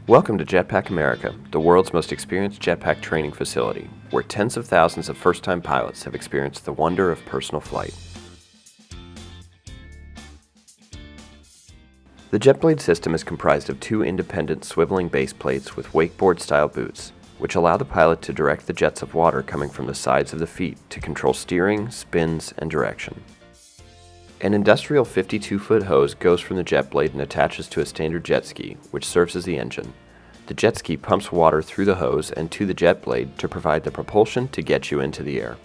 Welcome to Jetpack America, the world's most experienced jetpack training facility, where tens of thousands of first-time pilots have experienced the wonder of personal flight. The Jetblade system is comprised of two independent swiveling base plates with wakeboard-style boots, which allow the pilot to direct the jets of water coming from the sides of the feet to control steering, spins, and direction. An industrial 52-foot hose goes from the Jetblade and attaches to a standard jet ski, which serves as the engine. The jet ski pumps water through the hose and to the Jetblade to provide the propulsion to get you into the air.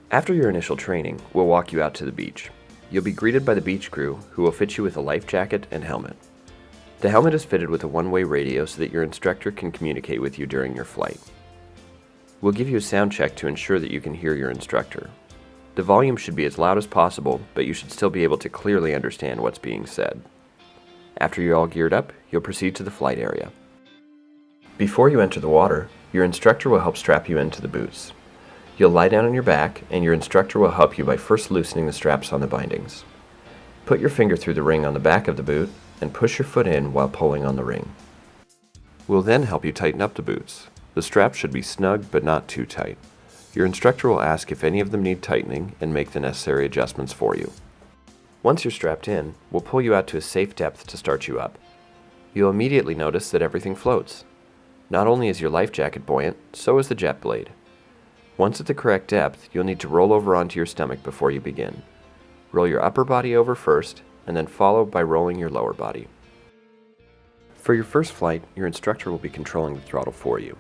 After your initial training, we'll walk you out to the beach. You'll be greeted by the beach crew, who will fit you with a life jacket and helmet. The helmet is fitted with a one-way radio so that your instructor can communicate with you during your flight. We'll give you a sound check to ensure that you can hear your instructor. The volume should be as loud as possible, but you should still be able to clearly understand what's being said. After you're all geared up, you'll proceed to the flight area. Before you enter the water, your instructor will help strap you into the boots. You'll lie down on your back, and your instructor will help you by first loosening the straps on the bindings. Put your finger through the ring on the back of the boot, and push your foot in while pulling on the ring. We'll then help you tighten up the boots. The straps should be snug but not too tight. Your instructor will ask if any of them need tightening and make the necessary adjustments for you. Once you're strapped in, we'll pull you out to a safe depth to start you up. You'll immediately notice that everything floats. Not only is your life jacket buoyant, so is the Jetblade. Once at the correct depth, you'll need to roll over onto your stomach before you begin. Roll your upper body over first, and then follow by rolling your lower body. For your first flight, your instructor will be controlling the throttle for you.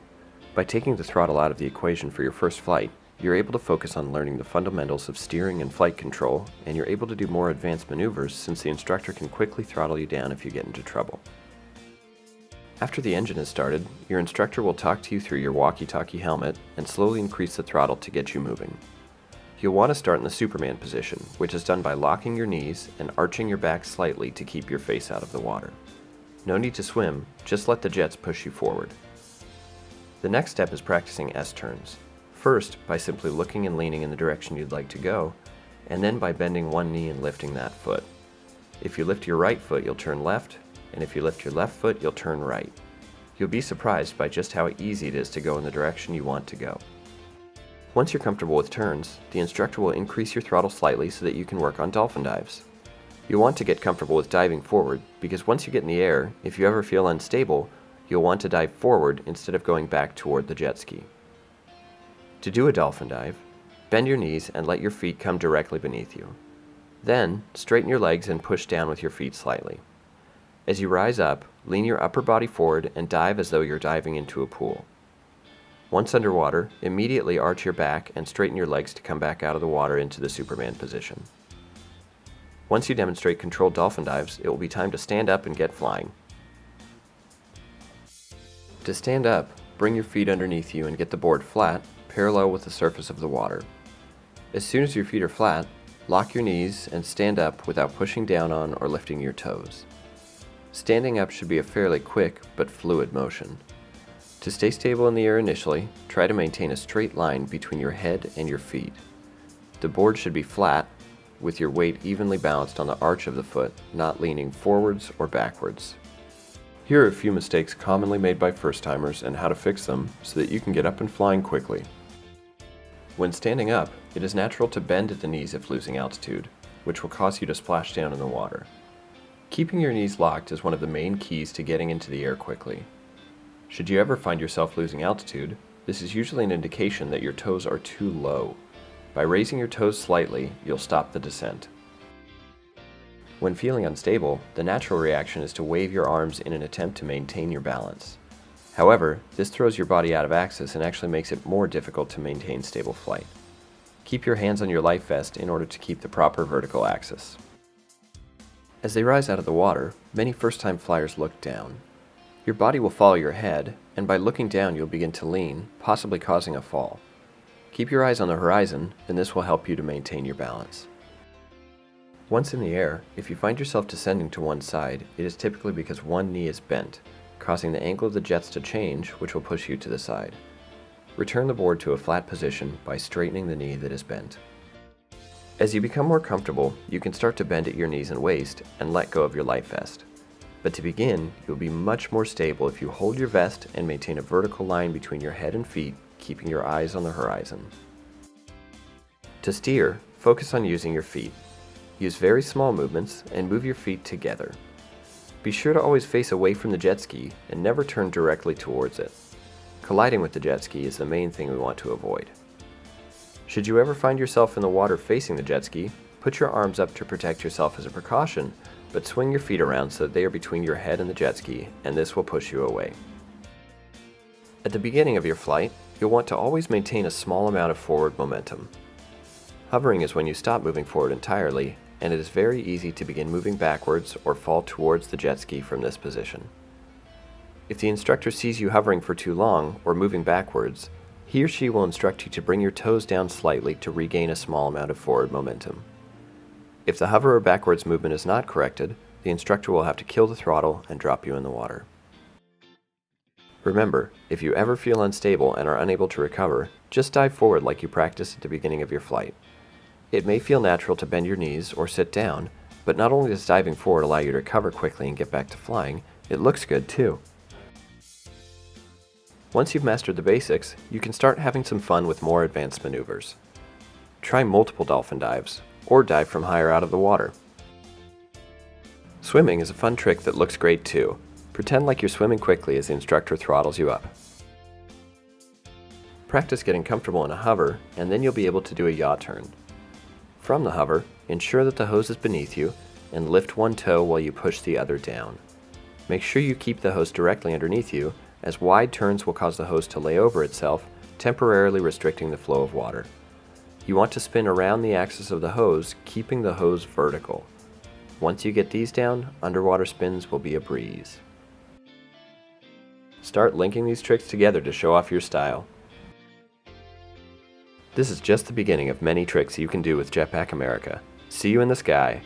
By taking the throttle out of the equation for your first flight, you're able to focus on learning the fundamentals of steering and flight control, and you're able to do more advanced maneuvers since the instructor can quickly throttle you down if you get into trouble. After the engine is started, your instructor will talk to you through your walkie-talkie helmet and slowly increase the throttle to get you moving. You'll want to start in the Superman position, which is done by locking your knees and arching your back slightly to keep your face out of the water. No need to swim, just let the jets push you forward. The next step is practicing S-turns. First, by simply looking and leaning in the direction you'd like to go, and then by bending one knee and lifting that foot. If you lift your right foot, you'll turn left, and if you lift your left foot, you'll turn right. You'll be surprised by just how easy it is to go in the direction you want to go. Once you're comfortable with turns, the instructor will increase your throttle slightly so that you can work on dolphin dives. You'll want to get comfortable with diving forward, because once you get in the air, if you ever feel unstable, you'll want to dive forward instead of going back toward the jet ski. To do a dolphin dive, bend your knees and let your feet come directly beneath you. Then, straighten your legs and push down with your feet slightly. As you rise up, lean your upper body forward and dive as though you're diving into a pool. Once underwater, immediately arch your back and straighten your legs to come back out of the water into the Superman position. Once you demonstrate controlled dolphin dives, it will be time to stand up and get flying. To stand up, bring your feet underneath you and get the board flat, parallel with the surface of the water. As soon as your feet are flat, lock your knees and stand up without pushing down on or lifting your toes. Standing up should be a fairly quick but fluid motion. To stay stable in the air initially, try to maintain a straight line between your head and your feet. The board should be flat, with your weight evenly balanced on the arch of the foot, not leaning forwards or backwards. Here are a few mistakes commonly made by first-timers and how to fix them so that you can get up and flying quickly. When standing up, it is natural to bend at the knees if losing altitude, which will cause you to splash down in the water. Keeping your knees locked is one of the main keys to getting into the air quickly. Should you ever find yourself losing altitude, this is usually an indication that your toes are too low. By raising your toes slightly, you'll stop the descent. When feeling unstable, the natural reaction is to wave your arms in an attempt to maintain your balance. However, this throws your body out of axis and actually makes it more difficult to maintain stable flight. Keep your hands on your life vest in order to keep the proper vertical axis. As they rise out of the water, many first-time flyers look down. Your body will follow your head, and by looking down you'll begin to lean, possibly causing a fall. Keep your eyes on the horizon, and this will help you to maintain your balance. Once in the air, if you find yourself descending to one side, it is typically because one knee is bent, causing the angle of the jets to change, which will push you to the side. Return the board to a flat position by straightening the knee that is bent. As you become more comfortable, you can start to bend at your knees and waist and let go of your life vest. But to begin, you'll be much more stable if you hold your vest and maintain a vertical line between your head and feet, keeping your eyes on the horizon. To steer, focus on using your feet. Use very small movements and move your feet together. Be sure to always face away from the jet ski and never turn directly towards it. Colliding with the jet ski is the main thing we want to avoid. Should you ever find yourself in the water facing the jet ski, put your arms up to protect yourself as a precaution, but swing your feet around so that they are between your head and the jet ski, and this will push you away. At the beginning of your flight, you'll want to always maintain a small amount of forward momentum. Hovering is when you stop moving forward entirely, and it is very easy to begin moving backwards or fall towards the jet ski from this position. If the instructor sees you hovering for too long or moving backwards, he or she will instruct you to bring your toes down slightly to regain a small amount of forward momentum. If the hover or backwards movement is not corrected, the instructor will have to kill the throttle and drop you in the water. Remember, if you ever feel unstable and are unable to recover, just dive forward like you practiced at the beginning of your flight. It may feel natural to bend your knees or sit down, but not only does diving forward allow you to recover quickly and get back to flying, it looks good too. Once you've mastered the basics, you can start having some fun with more advanced maneuvers. Try multiple dolphin dives, or dive from higher out of the water. Swimming is a fun trick that looks great too. Pretend like you're swimming quickly as the instructor throttles you up. Practice getting comfortable in a hover, and then you'll be able to do a yaw turn. From the hover, ensure that the hose is beneath you, and lift one toe while you push the other down. Make sure you keep the hose directly underneath you, as wide turns will cause the hose to lay over itself, temporarily restricting the flow of water. You want to spin around the axis of the hose, keeping the hose vertical. Once you get these down, underwater spins will be a breeze. Start linking these tricks together to show off your style. This is just the beginning of many tricks you can do with Jetpack America. See you in the sky.